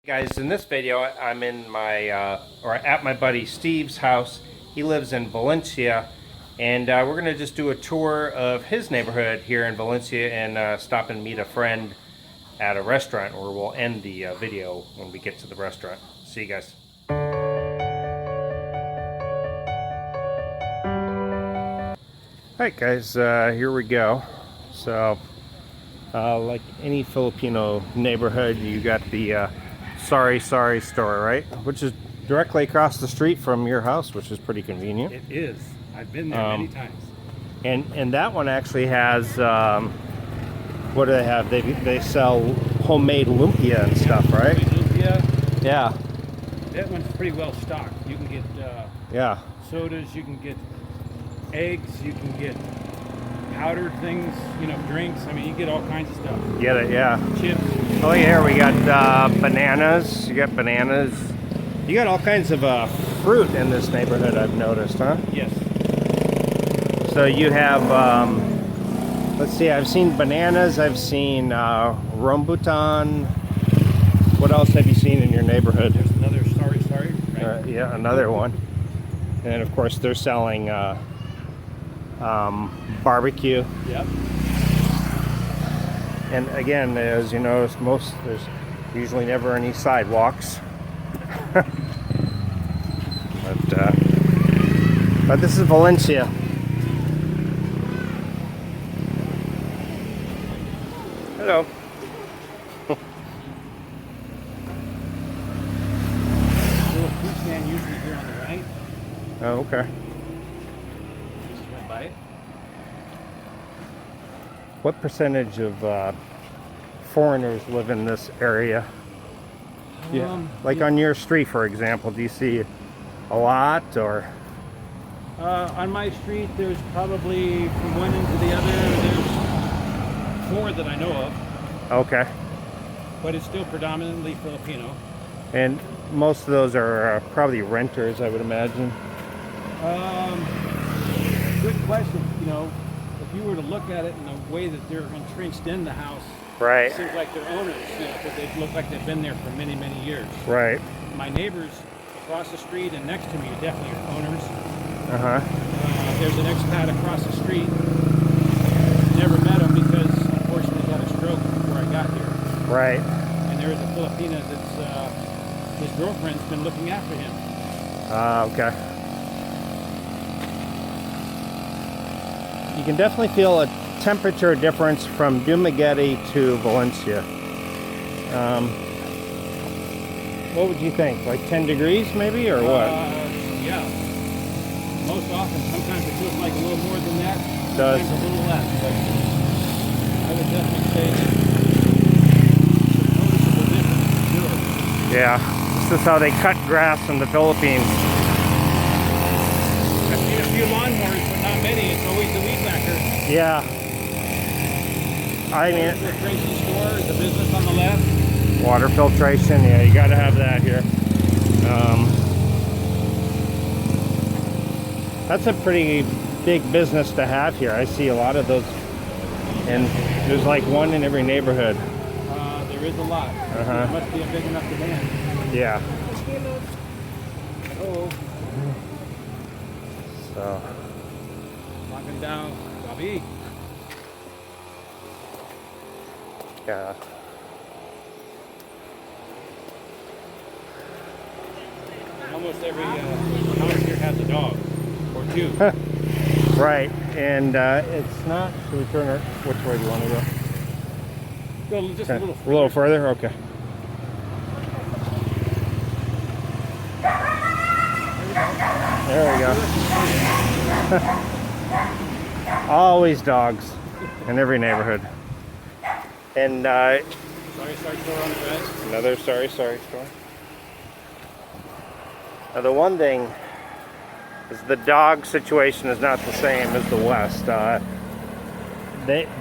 Guys, in this video I'm in my or at my buddy Steve's house. He lives in Valencia, and we're gonna just do a tour of his neighborhood here in Valencia and stop and meet a friend at a restaurant, where we'll end the video when we get to the restaurant. See you guys. Alright guys, here we go. So like any Filipino neighborhood, you got the Sorry store, right? Which is directly across the street from your house, which is pretty convenient. It is. I've been there many times. And that one actually has what do they have? They sell homemade lumpia and stuff, right? Lumpia. Yeah. That one's pretty well stocked. You can get Yeah. sodas, you can get eggs, you can get powdered things, drinks. I mean, you get all kinds of stuff. Get it? Yeah. Chips. Oh, here we got bananas. You got bananas. You got all kinds of fruit in this neighborhood, I've noticed, huh? Yes. So you have, let's see, I've seen bananas, I've seen rambutan. What else have you seen in your neighborhood? There's another sorry, right? Yeah, another one. And of course they're selling barbecue. Yep. And again, as you notice, there's usually never any sidewalks. But this is Valencia. Hello. Little fruit stand usually here on the right. Oh, okay. Just went by it. What percentage of foreigners live in this area? Yeah. Like on your street, for example, do you see a lot, or? On my street, there's probably from one end to the other, there's 4 that I know of. Okay. But it's still predominantly Filipino. And most of those are probably renters, I would imagine. Good question. If you were to look at it in the way that they're entrenched in the house, Right. it seems like they're owners, because they look like they've been there for many, many years. Right. My neighbors across the street and next to me definitely are owners. Uh-huh. There's an expat across the street. Never met him because unfortunately he had a stroke before I got here. Right. And there's a Filipina that's his girlfriend's been looking after him. Okay. You can definitely feel a temperature difference from Dumaguete to Valencia. What would you think? Like 10 degrees maybe, or what? Yeah. Most often, sometimes it feels like a little more than that. Does. Sometimes a little less. But I would definitely say that it's a noticeable difference. Sure. Yeah. This is how they cut grass in the Philippines. I've seen a few lawnmowers, but not many. It's always the weed whacker. Yeah. I mean, The filtration store, the business on the left. water filtration, yeah, you gotta have that here. That's a pretty big business to have here. I see a lot of those, and there's like one in every neighborhood. There is a lot. Uh-huh. There must be a big enough demand. Yeah. Oh, So, knocking down Bobby. yeah. Almost every house here has a dog or 2. Right, and it's not, should we turn our, which way do you want to go? Go just a little A little further? Okay. There we go. Always dogs in every neighborhood. And Sorry store on the right. another sorry store. Now the one thing is the dog situation is not the same as the West.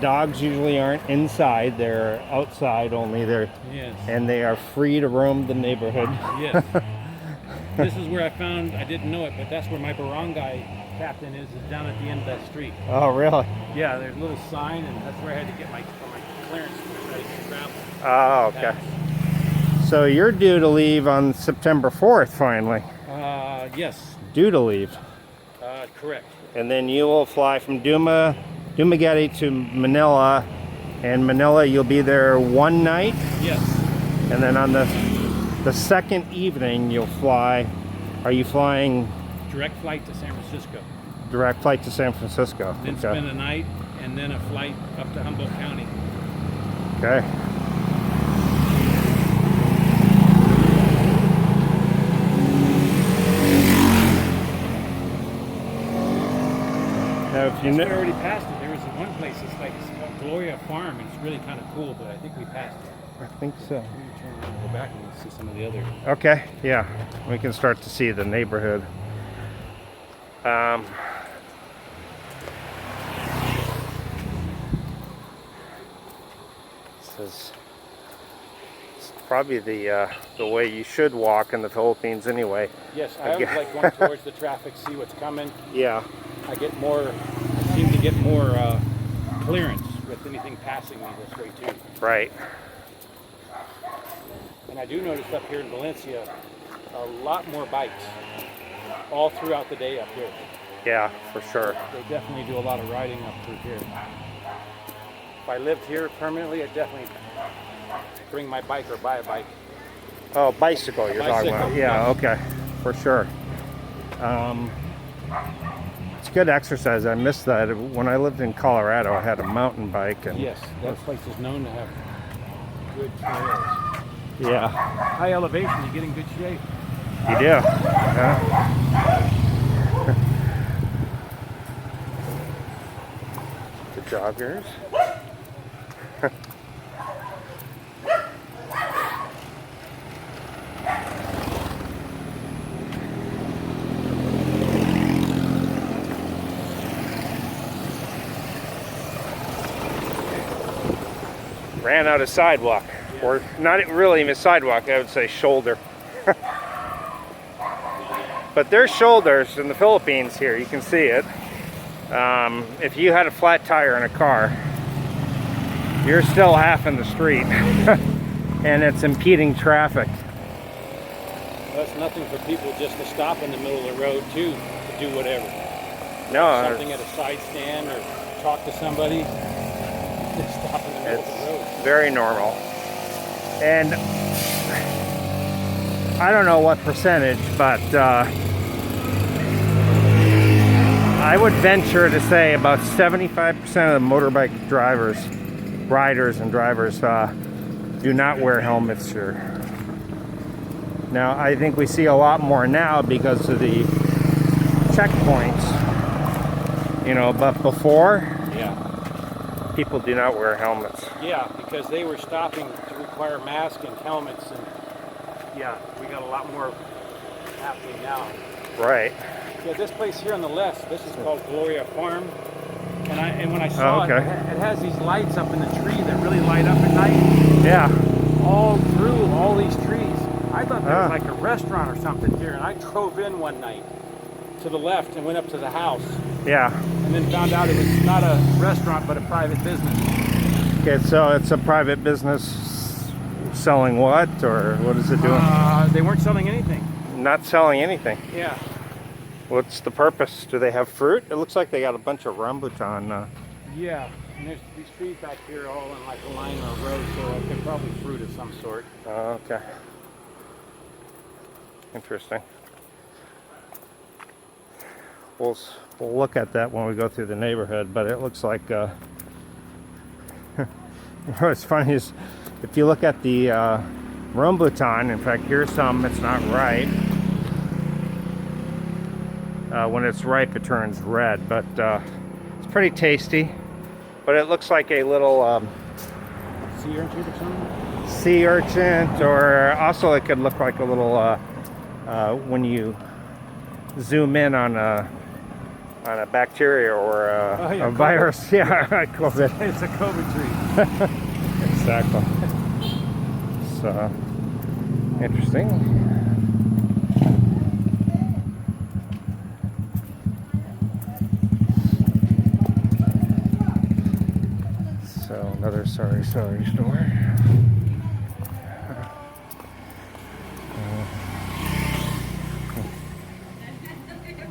Dogs usually aren't inside; they're outside only. Yes. And they are free to roam the neighborhood. Yes. This is where I didn't know it, but that's where my barangay captain is down at the end of that street. Oh, really? Yeah, there's a little sign, and that's where I had to get my clearance to travel. Oh, okay. So you're due to leave on September 4th, finally. Yes, Due to leave. correct. And then you will fly from Dumaguete to Manila. And Manila, you'll be there one night. Yes. And then on the second evening, you'll fly. Are you flying? Direct flight to San Francisco. Direct flight to San Francisco. Then spend a night, and then a flight up to Humboldt County. Okay. Now, if you We know, already passed it. There was one place, it's called Gloria Farm, and it's really kind of cool, but I think we passed it. I think so. Let me turn around and go back and see some of the other. Okay, yeah, we can start to see the neighborhood. This is probably the way you should walk in the Philippines anyway. Yes, I always like going towards the traffic, see what's coming. Yeah. I seem to get more clearance with anything passing me this way too. Right. And I do notice up here in Valencia, a lot more bikes all throughout the day up here. Yeah, for sure. They definitely do a lot of riding up through here. If I lived here permanently, I'd definitely bring my bike or buy a bike. Oh, bicycle you're talking about. Yeah, okay, for sure. It's good exercise. I missed that. When I lived in Colorado, I had a mountain bike. And Yes, that place is known to have good trails. yeah, High elevation, you get in good shape. you do. Yeah. The joggers. Ran out of sidewalk, or not really even sidewalk, I would say shoulder. But there's shoulders in the Philippines here, you can see it. If you had a flat tire in a car, you're still half in the street and it's impeding traffic. That's nothing for people just to stop in the middle of the road too, to do whatever. No, Something at a side stand or talk to somebody, just stop in the middle of the road. it's very normal. And I don't know what percentage, but I would venture to say about 75% of the motorbike riders and drivers do not wear helmets here. Now, I think we see a lot more now because of the checkpoints, you know, but before, Yeah. people do not wear helmets. Yeah, because they were stopping to require masks and helmets, and yeah, we got a lot more happening now. Right. Yeah, this place here on the left, this is called Gloria Farm, and when I saw okay. it has these lights up in the tree that really light up at night, Yeah. all through all these trees. I thought there was like a restaurant or something here, and I drove in one night to the left and went up to the house, Yeah. and then found out it was not a restaurant but a private business. Okay, so it's a private business selling what, or what is it doing? They weren't selling anything. Not selling anything. Yeah. What's the purpose? Do they have fruit? It looks like they got a bunch of rambutan. Yeah, and there's these trees back here all in like a line or a row, so they're probably fruit of some sort. Okay. Interesting. We'll look at that when we go through the neighborhood, but it looks like what's funny is if you look at the rambutan, in fact, here's some, it's not ripe. When it's ripe, it turns red, but it's pretty tasty. But it looks like a little Sea urchin or something? sea urchin, or also it could look like a little when you zoom in on a bacteria or yeah, a virus. Yeah, COVID. It's a COVID tree. Exactly. So interesting. So another sorry store.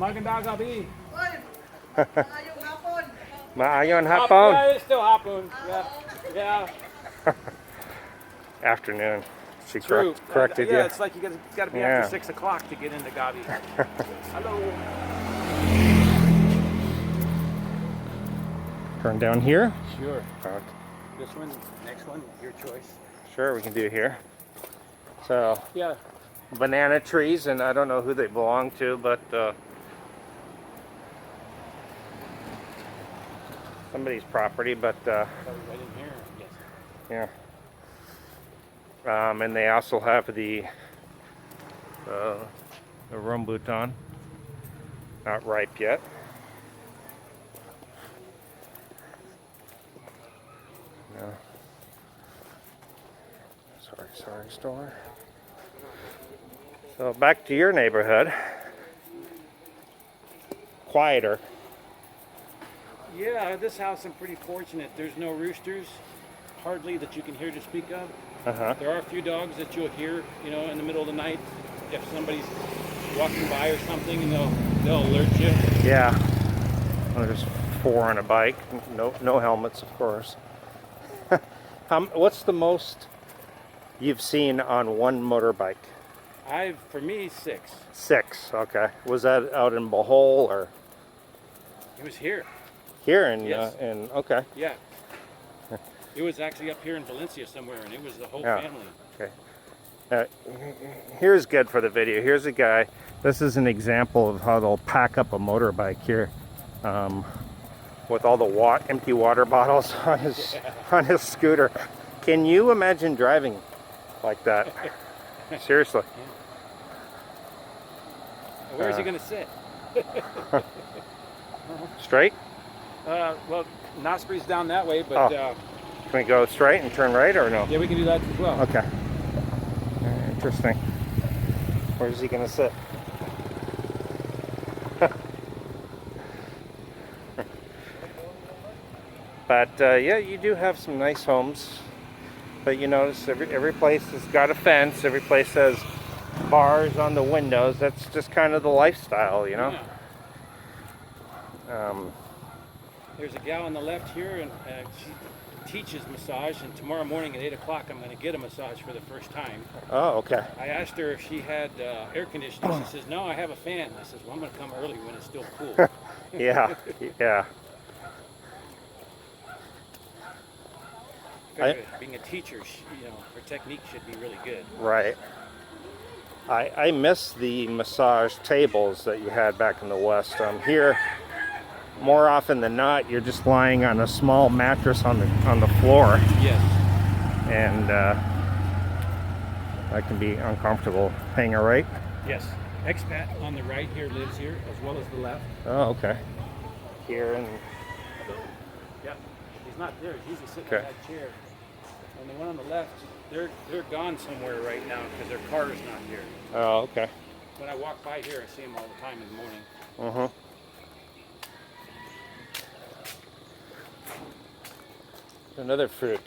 Magandang gabi. Maayong hapon. Yeah, it's still hapon. Yeah. Afternoon. She True. corrected yeah, you. it's like it's got to be Yeah. after 6 o'clock to get into Gabi. Hello. Turn down here. Sure. Okay. This one, next one, your choice. Sure, we can do here. So, Yeah. banana trees, and I don't know who they belong to, but somebody's property, but Probably right in here, I guess. yeah. And they also have the rambutan, not ripe yet. No. Sorry, store. So back to your neighborhood. Quieter. Yeah, this house I'm pretty fortunate. There's no roosters, hardly that you can hear to speak of. Uh-huh. There are a few dogs that you'll hear, in the middle of the night if somebody's walking by or something, and they'll alert you. Yeah. Well, there's 4 on a bike. No helmets, of course. What's the most you've seen on one motorbike? For me, 6. 6. Okay. Was that out in Bohol or It was here. here in? Yes. Okay. Yeah. It was actually up here in Valencia somewhere, and it was the whole Yeah. family. Okay. Here's good for the video. Here's a guy. This is an example of how they'll pack up a motorbike here, with all the empty water bottles on his scooter. Can you imagine driving like that? Seriously. Where's he going to sit? Straight? Well, Nosbury's down that way, but Can we go straight and turn right or no? yeah, we can do that as well. Okay. Interesting. Where's he gonna sit? But yeah, you do have some nice homes. But you notice every place has got a fence. Every place has bars on the windows. That's just kind of the lifestyle, Yeah. There's a gal on the left here, and she teaches massage, and tomorrow morning at 8 o'clock I'm going to get a massage for the first time. Oh, okay. I asked her if she had air conditioning. She says, no, I have a fan. I says, well, I'm going to come early when it's still cool. Yeah, yeah. Being a teacher, her technique should be really good. Right. I miss the massage tables that you had back in the West. Here, more often than not, you're just lying on a small mattress on the floor, Yes. and that can be uncomfortable. Paying a rate? Yes. Expat on the right here lives here, as well as the left. Oh, okay. Here and Yep. He's not there. He's usually sitting Okay. in that chair. And the one on the left, they're gone somewhere right now because their car is not here. oh, okay. When I walk by here, I see them all the time in the morning. Uh-huh. Another fruit.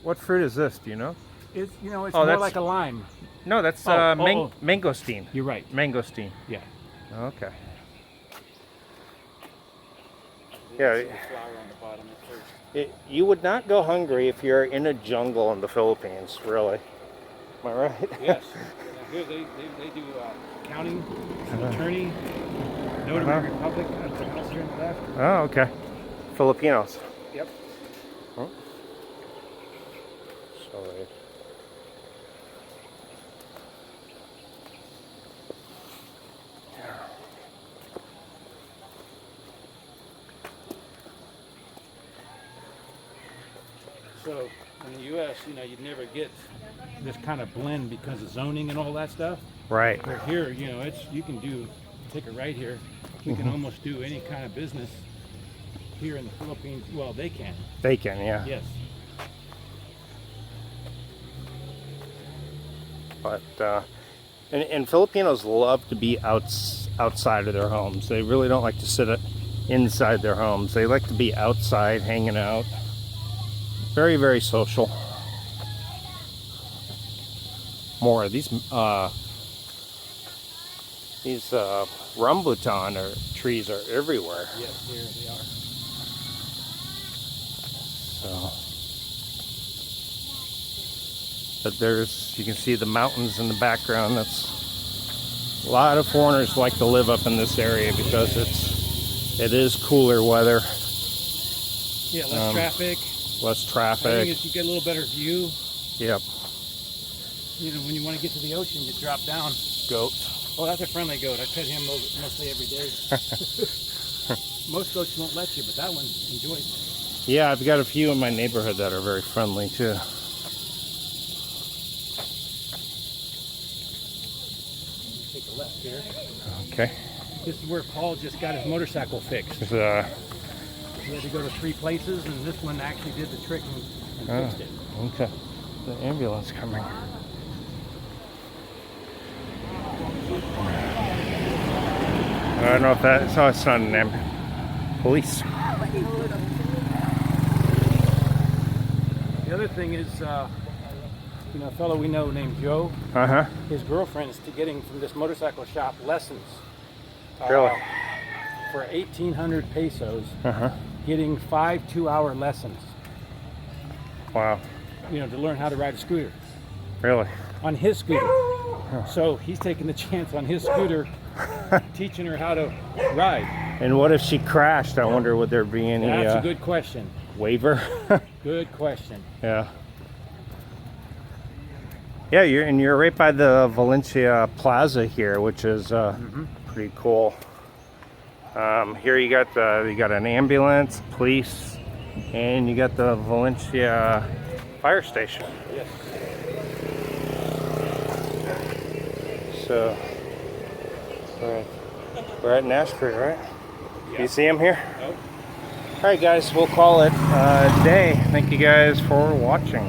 What fruit is this? Do you know? It's Oh, more that's- like a lime. No, that's oh. mangosteen. You're right. Mangosteen. Yeah. Okay. There's Yeah. a flower on the bottom at first. You would not go hungry if you're in a jungle in the Philippines, really. Am I right? Yes. Here they do accounting, attorney, notary public. That's the house here on the left. Oh, okay. Filipinos. Yep. Huh? Sorry. So in the U.S., you'd never get this kind of blend because of zoning and all that stuff. Right. But here, you can take a right here. You can almost do any kind of business here in the Philippines. Well, they can. They can, yeah. Yes. But and Filipinos love to be outside of their homes. They really don't like to sit inside their homes. They like to be outside, hanging out. Very, very social. More of these These rambutan trees are everywhere. Yes, here they are. So, but you can see the mountains in the background. That's a lot of foreigners like to live up in this area because it is cooler weather. Yeah, less traffic. Less The traffic. thing is, you get a little better view. Yep. You know, when you want to get to the ocean, you drop down. Goats. Oh, that's a friendly goat. I pet him mostly every day. Most goats won't let you, but that one enjoys it. Yeah, I've got a few in my neighborhood that are very friendly too. Take a left here. Okay. This is where Paul just got his motorcycle fixed. He had to go to 3 places, and this one actually did the trick and fixed it. Okay. The ambulance coming. I don't know if that's... Oh, it's not an ambulance. Police. The other thing is, you know, a fellow we know named Joe, Uh-huh. his girlfriend is getting from this motorcycle shop lessons. Really? For 1,800 pesos, Uh-huh. getting 5 2-hour lessons, Wow. you know, to learn how to ride a scooter. Really? On his scooter. So he's taking the chance on his scooter, teaching her how to ride. And what if she crashed? I wonder, would there be any That's a good question. waiver? Good question. Yeah. Yeah, you're right by the Valencia Plaza here, which is pretty cool. Here you got an ambulance, police, and you got the Valencia fire station. Yes. So we're at Nashville, right? Yeah. You see him here? Nope. All right, guys, we'll call it a day. Thank you guys for watching.